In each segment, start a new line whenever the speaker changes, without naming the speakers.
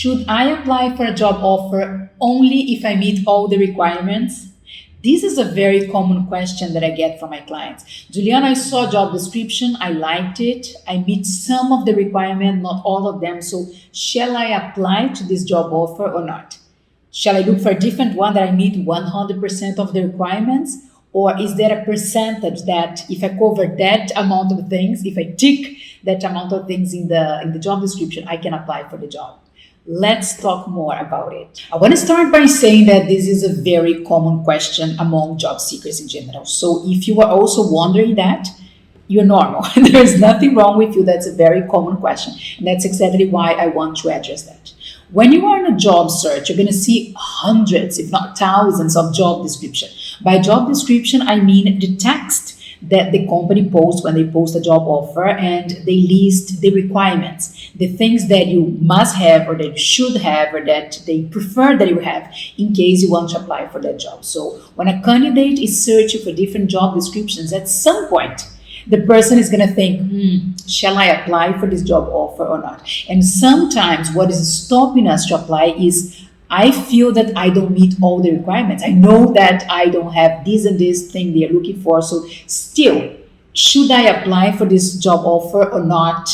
Should I apply for a job offer only if I meet all the requirements? This is a very common question that I get from my clients. Juliana, I saw job description, I liked it, I meet some of the requirements, not all of them. So shall I apply to this job offer or not? Shall I look for a different one that I meet 100% of the requirements? Or is there a percentage that if I cover that amount of things, if I tick that amount of things in the job description, I can apply for the job? Let's talk more about it. I want to start by saying that this is a very common question among job seekers in general. So if you are also wondering that, you're normal. There's nothing wrong with you. That's a very common question. And that's exactly why I want to address that. When you are in a job search, you're going to see hundreds, if not thousands, of job description. By job description, I mean the text that the company posts when they post a job offer, and they list the requirements, the things that you must have or that you should have or that they prefer that you have in case you want to apply for that job. So when a candidate is searching for different job descriptions, at some point the person is going to think, shall I apply for this job offer or not? And sometimes what is stopping us to apply is I feel that I don't meet all the requirements. I know that I don't have this and this thing they're looking for. So still, should I apply for this job offer or not?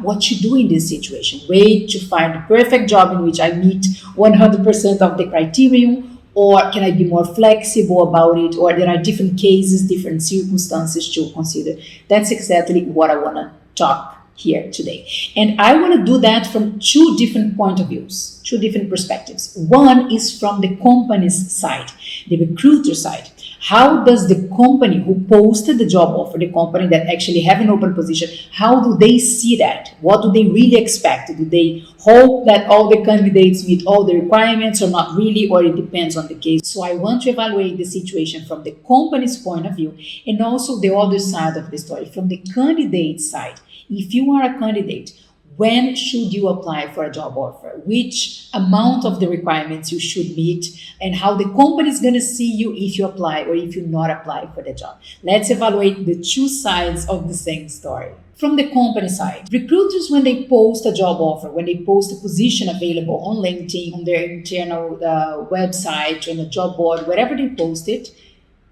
What you do in this situation? Wait to find the perfect job in which I meet 100% of the criterion, or can I be more flexible about it? Or there are different cases, different circumstances to consider. That's exactly what I want to talk here today. And I want to do that from two different point of views, two different perspectives. One is from the company's side, the recruiter side. How does the company who posted the job offer, the company that actually have an open position, how do they see that? What do they really expect? Do they hope that all the candidates meet all the requirements or not really, or it depends on the case? So I want to evaluate the situation from the company's point of view and also the other side of the story, from the candidate side. If you are a candidate, when should you apply for a job offer? Which amount of the requirements you should meet, and how the company is going to see you if you apply or if you not apply for the job. Let's evaluate the two sides of the same story. From the company side, recruiters, when they post a job offer, when they post a position available on LinkedIn, on their internal website, on a job board, wherever they post it,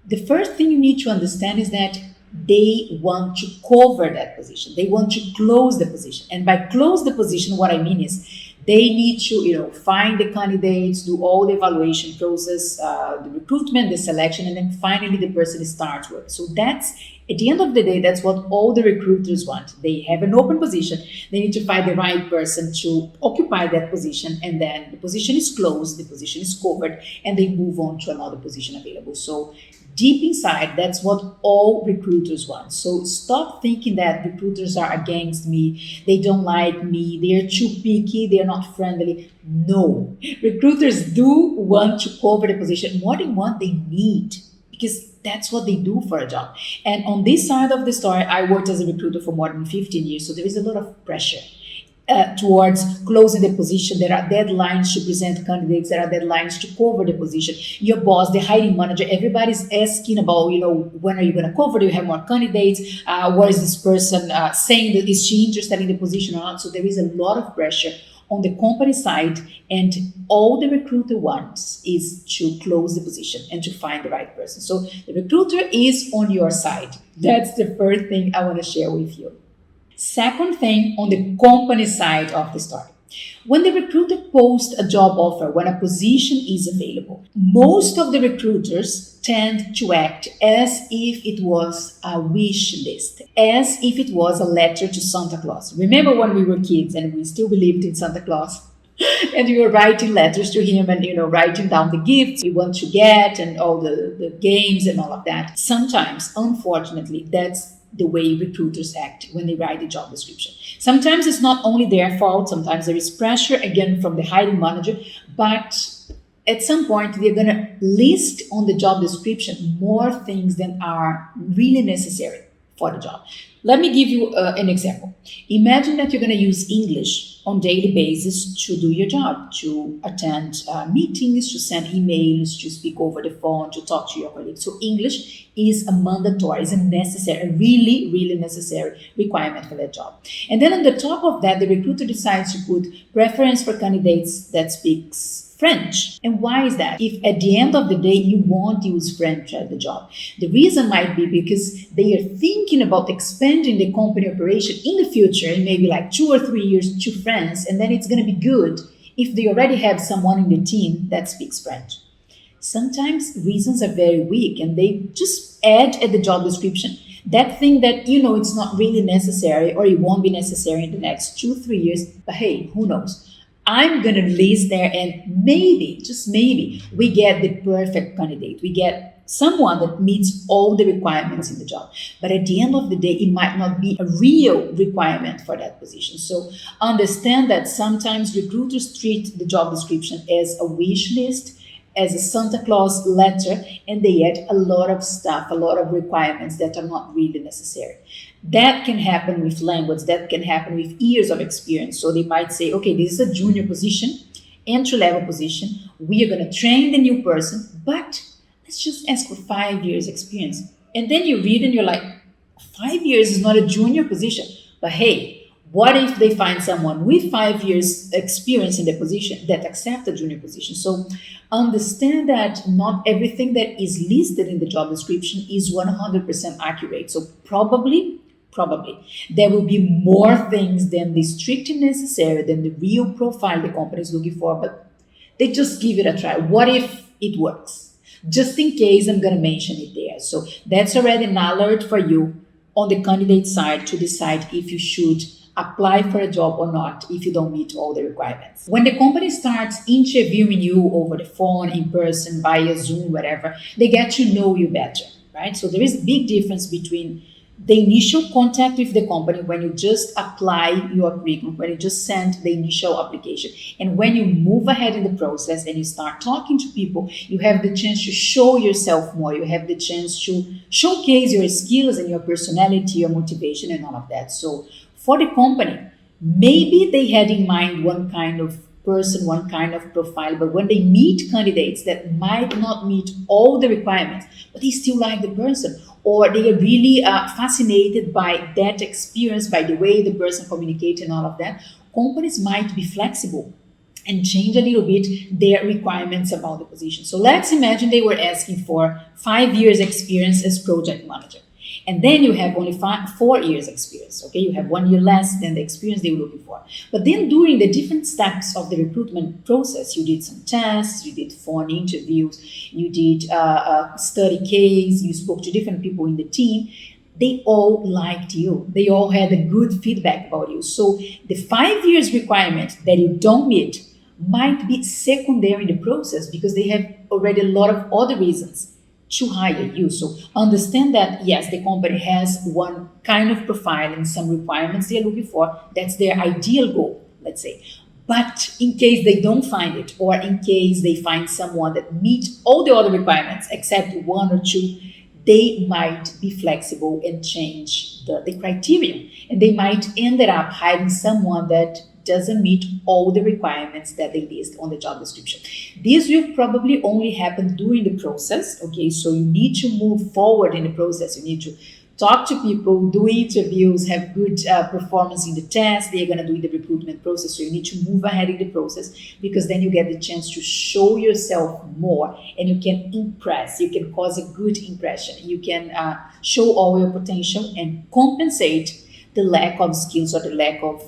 the first thing you need to understand is that they want to cover that position. They want to close the position. And by close the position, what I mean is they need to, find the candidates, do all the evaluation process, the recruitment, the selection, and then finally the person starts work. So that's, at the end of the day, that's what all the recruiters want. They have an open position. They need to find the right person to occupy that position. And then the position is closed, the position is covered, and they move on to another position available. So deep inside, that's what all recruiters want. So stop thinking that recruiters are against me, they don't like me, they're too picky, they're not friendly. No, recruiters do want to cover the position. More than what they need, because that's what they do for a job. And on this side of the story, I worked as a recruiter for more than 15 years, so there is a lot of pressure towards closing the position. There are deadlines to present candidates. There are deadlines to cover the position. Your boss, the hiring manager, everybody's asking about, when are you going to cover? Do you have more candidates? What is this person saying? That is she interested in the position or not? So there is a lot of pressure on the company side, and all the recruiter wants is to close the position and to find the right person. So the recruiter is on your side. That's the first thing I want to share with you. Second thing, on the company side of the story. When the recruiter posts a job offer, when a position is available, most of the recruiters tend to act as if it was a wish list, as if it was a letter to Santa Claus. Remember when we were kids and we still believed in Santa Claus? And we were writing letters to him and, writing down the gifts we want to get and all the games and all of that. Sometimes, unfortunately, that's the way recruiters act when they write the job description. Sometimes it's not only their fault. Sometimes there is pressure, again, from the hiring manager. But at some point, they're going to list on the job description more things than are really necessary for the job. Let me give you an example. Imagine that you're going to use English on daily basis to do your job, to attend meetings, to send emails, to speak over the phone, to talk to your colleagues. So English is a mandatory, is a necessary, a really, really necessary requirement for that job. And then on the top of that, the recruiter decides to put preference for candidates that speaks French. And why is that? If at the end of the day you won't use French at the job, the reason might be because they are thinking about expanding the company operation in the future, in maybe like 2 or 3 years to France, and then it's going to be good if they already have someone in the team that speaks French. Sometimes reasons are very weak and they just add at the job description that thing that it's not really necessary or it won't be necessary in the next 2 3 years, but hey, who knows? I'm going to list there, and maybe, just maybe, we get the perfect candidate. We get someone that meets all the requirements in the job. But at the end of the day, it might not be a real requirement for that position. So understand that sometimes recruiters treat the job description as a wish list, as a Santa Claus letter, and they add a lot of stuff, a lot of requirements that are not really necessary. That can happen with language, that can happen with years of experience. So they might say, okay, this is a junior position, entry-level position. We are going to train the new person, but let's just ask for 5 years experience. And then you read and you're like, 5 years is not a junior position. But hey, what if they find someone with 5 years experience in the position that accept the junior position? So understand that not everything that is listed in the job description is 100% accurate. So probably there will be more things than the strictly necessary, than the real profile the company is looking for, but they just give it a try. What if it works? Just in case, I'm going to mention it there. So that's already an alert for you on the candidate side to decide if you should apply for a job or not if you don't meet all the requirements. When the company starts interviewing you over the phone, in person, via Zoom, whatever, they get to know you better, right? So there is a big difference between the initial contact with the company when you just apply your curriculum, when you just send the initial application, and when you move ahead in the process and you start talking to people, you have the chance to show yourself more. You have the chance to showcase your skills and your personality, your motivation, and all of that. So for the company, maybe they had in mind one kind of person, one kind of profile, but when they meet candidates that might not meet all the requirements, but they still like the person, or they are really fascinated by that experience, by the way the person communicates and all of that, companies might be flexible and change a little bit their requirements about the position. So let's imagine they were asking for 5 years experience as project manager. And then you have only 4 years experience, okay? You have 1 year less than the experience they were looking for. But then during the different steps of the recruitment process, you did some tests, you did phone interviews, you did a study case, you spoke to different people in the team. They all liked you. They all had a good feedback about you. So the 5 years requirement that you don't meet might be secondary in the process because they have already a lot of other reasons to hire you. So understand that, yes, the company has one kind of profile and some requirements they're looking for. That's their ideal goal, let's say. But in case they don't find it, or in case they find someone that meets all the other requirements except 1 or 2, they might be flexible and change the criteria. And they might end up hiring someone that doesn't meet all the requirements that they list on the job description. This will probably only happen during the process, okay? So you need to move forward in the process. You need to talk to people, do interviews, have good performance in the test. They're going to do the recruitment process. So you need to move ahead in the process because then you get the chance to show yourself more and you can impress. You can cause a good impression. You can show all your potential and compensate the lack of skills or the lack of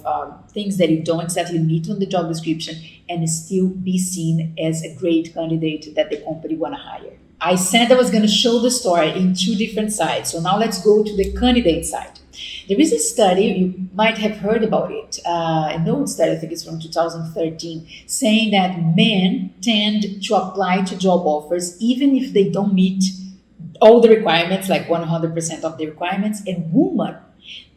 things that you don't exactly meet on the job description and still be seen as a great candidate that the company want to hire. I said I was going to show the story in 2 different sides. So now let's go to the candidate side. There is a study, you might have heard about it, an old study, I think it's from 2013, saying that men tend to apply to job offers even if they don't meet all the requirements, like 100% of the requirements, and women,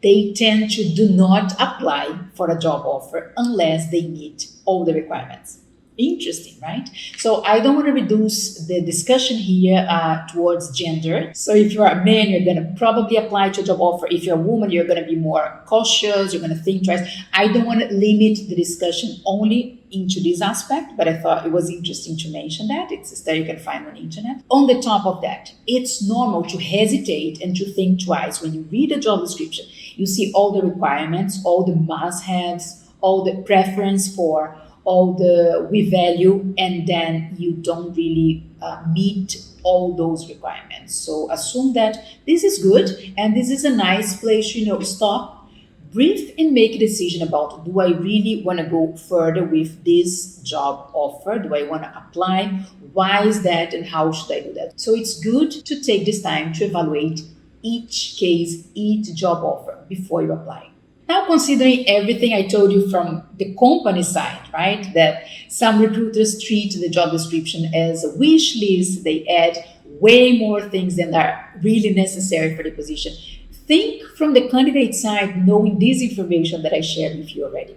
they tend to do not apply for a job offer unless they meet all the requirements. Interesting, right? So I don't want to reduce the discussion here towards gender. So if you're a man, you're going to probably apply to a job offer. If you're a woman, you're going to be more cautious. You're going to think twice. I don't want to limit the discussion only into this aspect, but I thought it was interesting to mention that. It's a study you can find on the internet. On the top of that, it's normal to hesitate and to think twice. When you read a job description, you see all the requirements, all the must-haves, all the preference for, all the we value, and then you don't really meet all those requirements. So assume that this is good and this is a nice place to stop, breathe, and make a decision about, do I really want to go further with this job offer? Do I want to apply? Why is that, and how should I do that? So it's good to take this time to evaluate each case, each job offer before you apply. Now, considering everything I told you from the company side, right, that some recruiters treat the job description as a wish list, they add way more things than are really necessary for the position. Think from the candidate side, knowing this information that I shared with you already.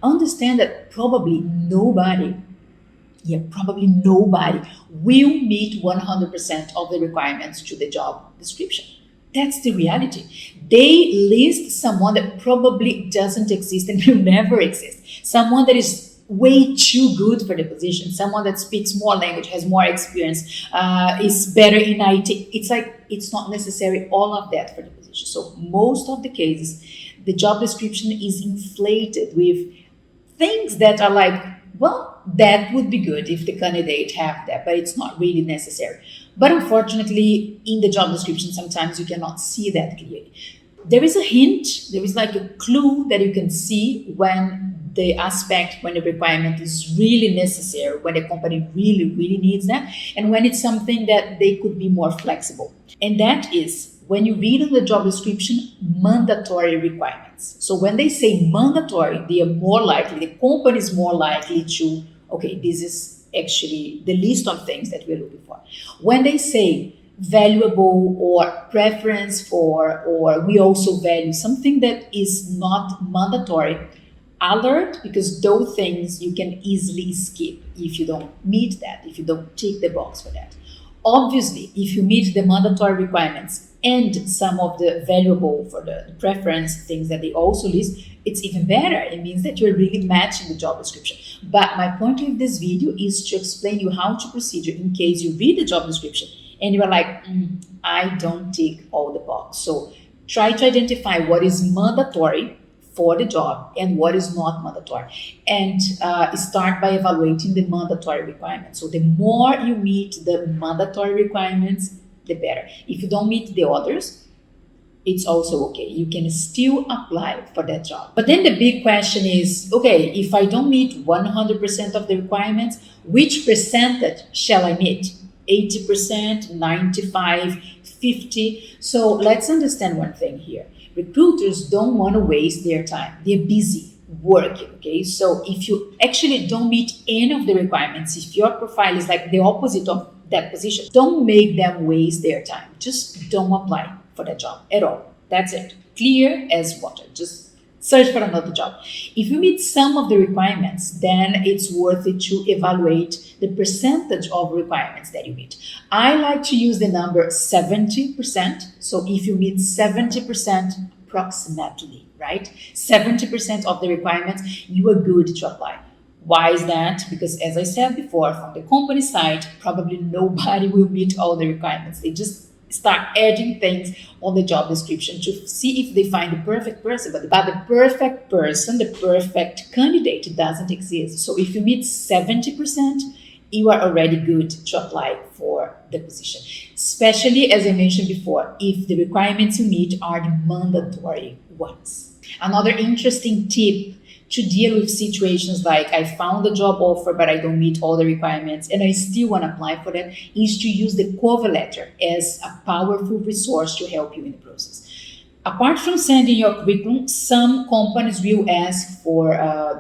Understand that probably nobody will meet 100% of the requirements to the job description. That's the reality. They list someone that probably doesn't exist and will never exist. Someone that is way too good for the position. Someone that speaks more language, has more experience, is better in IT. It's not necessary all of that for the position. So most of the cases, the job description is inflated with things that are like, well, that would be good if the candidate have that, but it's not really necessary. But unfortunately, in the job description, sometimes you cannot see that clearly. There is a hint, there is like a clue that you can see when the requirement is really necessary, when the company really, really needs that, and when it's something that they could be more flexible. And that is when you read in the job description, mandatory requirements. So when they say mandatory, the company is more likely to, okay, this is actually the list of things that we're looking for. When they say valuable or preference for, or we also value, something that is not mandatory, alert, because those things you can easily skip if you don't meet that, if you don't tick the box for that. Obviously, if you meet the mandatory requirements and some of the valuable for the preference things that they also list, it's even better. It means that you're really matching the job description. But my point of this video is to explain you how to proceed in case you read the job description and you are like, I don't tick all the boxes. So try to identify what is mandatory for the job and what is not mandatory, and start by evaluating the mandatory requirements. So the more you meet the mandatory requirements, the better. If you don't meet the others, it's also okay. You can still apply for that job. But then the big question is, okay, if I don't meet 100% of the requirements, which percentage shall I meet? 80%, 95, 50? So let's understand one thing here. Recruiters don't want to waste their time. They're busy working, okay? So if you actually don't meet any of the requirements, if your profile is like the opposite of that position, don't make them waste their time. Just don't apply for that job at all. That's it. Clear as water. Just search for another job. If you meet some of the requirements, then it's worth it to evaluate the percentage of requirements that you meet. I like to use the number 70%. So if you meet 70% approximately, right? 70% of the requirements, you are good to apply. Why is that? Because as I said before, from the company side, probably nobody will meet all the requirements. They just start adding things on the job description to see if they find the perfect person. But the perfect person, the perfect candidate doesn't exist. So if you meet 70%, you are already good to apply for the position. Especially, as I mentioned before, if the requirements you meet are the mandatory ones. Another interesting tip to deal with situations like I found a job offer but I don't meet all the requirements and I still want to apply for that is to use the cover letter as a powerful resource to help you in the process. Apart from sending your curriculum, some companies will ask for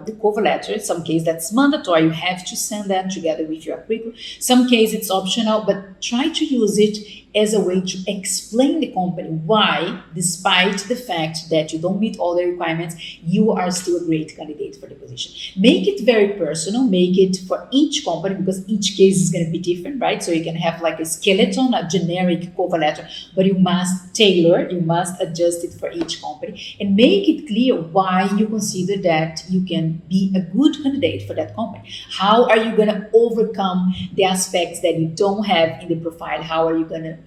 the cover letter. In some case, that's mandatory. You have to send that together with your curriculum. Some case it's optional, but try to use it as a way to explain the company why, despite the fact that you don't meet all the requirements, you are still a great candidate for the position. Make it very personal. Make it for each company because each case is going to be different, right? So you can have like a skeleton, a generic cover letter, but you must tailor, you must adjust it for each company and make it clear why you consider that you can be a good candidate for that company. How are you going to overcome the aspects that you don't have in the profile? How are you going to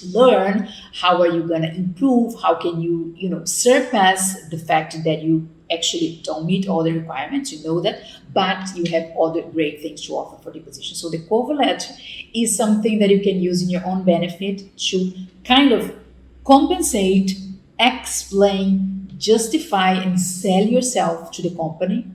learn? How are you going to improve? How can you, surpass the fact that you actually don't meet all the requirements, you know that, but you have other great things to offer for the position. So the cover letter is something that you can use in your own benefit to kind of compensate, explain, justify, and sell yourself to the company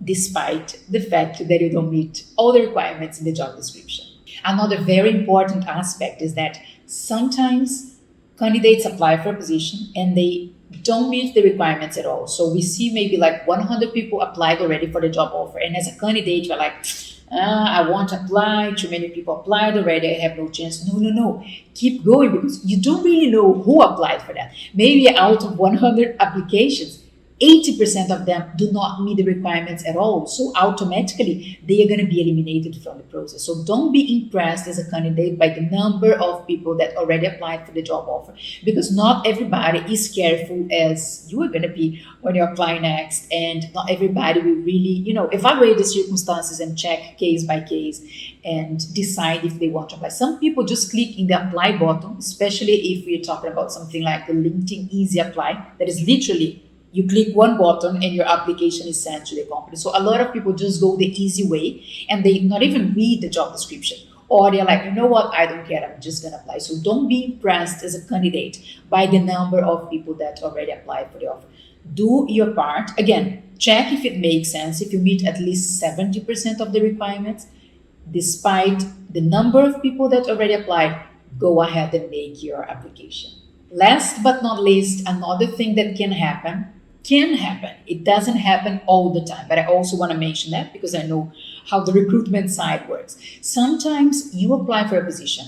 despite the fact that you don't meet all the requirements in the job description. Another very important aspect is that sometimes candidates apply for a position and they don't meet the requirements at all. So we see maybe like 100 people applied already for the job offer. And as a candidate, you're like, I won't apply. Too many people applied already. I have no chance. No. Keep going because you don't really know who applied for that. Maybe out of 100 applications, 80% of them do not meet the requirements at all. So automatically, they are going to be eliminated from the process. So don't be impressed as a candidate by the number of people that already applied for the job offer, because not everybody is careful as you are going to be when you apply next. And not everybody will really, evaluate the circumstances and check case by case and decide if they want to apply. Some people just click in the apply button, especially if we're talking about something like the LinkedIn Easy Apply, that is literally you click one button and your application is sent to the company. So a lot of people just go the easy way and they not even read the job description. Or they're like, you know what, I don't care, I'm just going to apply. So don't be impressed as a candidate by the number of people that already applied for the offer. Do your part. Again, check if it makes sense, if you meet at least 70% of the requirements. Despite the number of people that already applied, go ahead and make your application. Last but not least, another thing that can happen. It doesn't happen all the time, but I also want to mention that because I know how the recruitment side works. Sometimes you apply for a position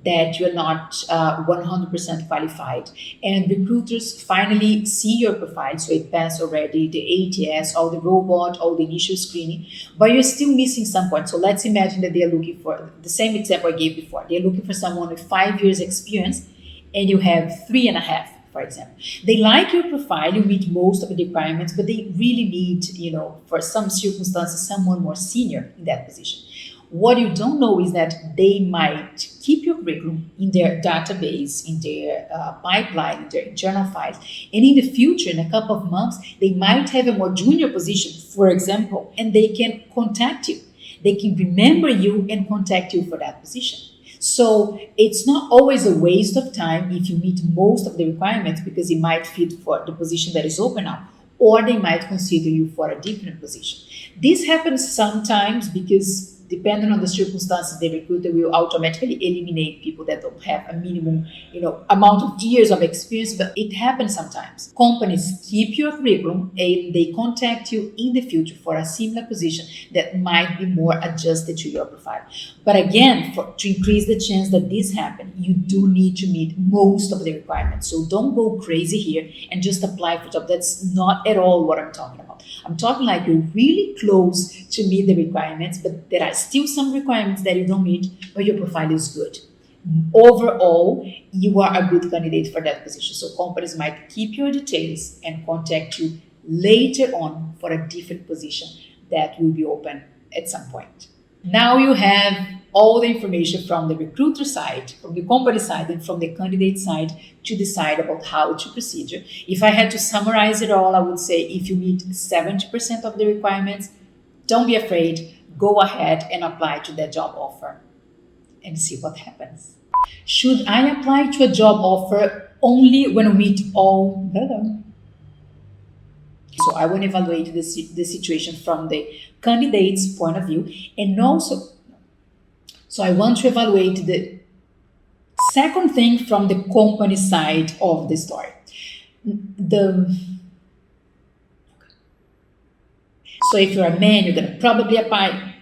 that you're not 100% qualified, and recruiters finally see your profile, so it passed already the ATS, all the robot, all the initial screening, but you're still missing some points. So let's imagine that they're looking for the same example I gave before. They're looking for someone with 5 years experience, and you have 3.5. For example, they like your profile, you meet most of the requirements, but they really need, for some circumstances, someone more senior in that position. What you don't know is that they might keep your curriculum in their database, in their pipeline, in their internal files. And in the future, in a couple of months, they might have a more junior position, for example, and they can contact you. They can remember you and contact you for that position. So it's not always a waste of time if you meet most of the requirements, because it might fit for the position that is open now, or they might consider you for a different position. This happens sometimes because depending on the circumstances, the recruiter will automatically eliminate people that don't have a minimum, amount of years of experience, but it happens sometimes. Companies keep your curriculum and they contact you in the future for a similar position that might be more adjusted to your profile. But again, to increase the chance that this happens, you do need to meet most of the requirements. So don't go crazy here and just apply for a job. That's not at all what I'm talking about. I'm talking like you're really close to meet the requirements, but there are still some requirements that you don't meet, but your profile is good. Overall, you are a good candidate for that position. So companies might keep your details and contact you later on for a different position that will be open at some point. Now you have all the information from the recruiter side, from the company side, and from the candidate side to decide about how to proceed. If I had to summarize it all, I would say if you meet 70% of the requirements, don't be afraid. Go ahead and apply to that job offer and see what happens. Should I apply to a job offer only when we meet all? So I want to evaluate the situation from the candidate's point of view, and also, so I want to evaluate the second thing from the company side of the story. the So if you're a man, you're gonna probably apply.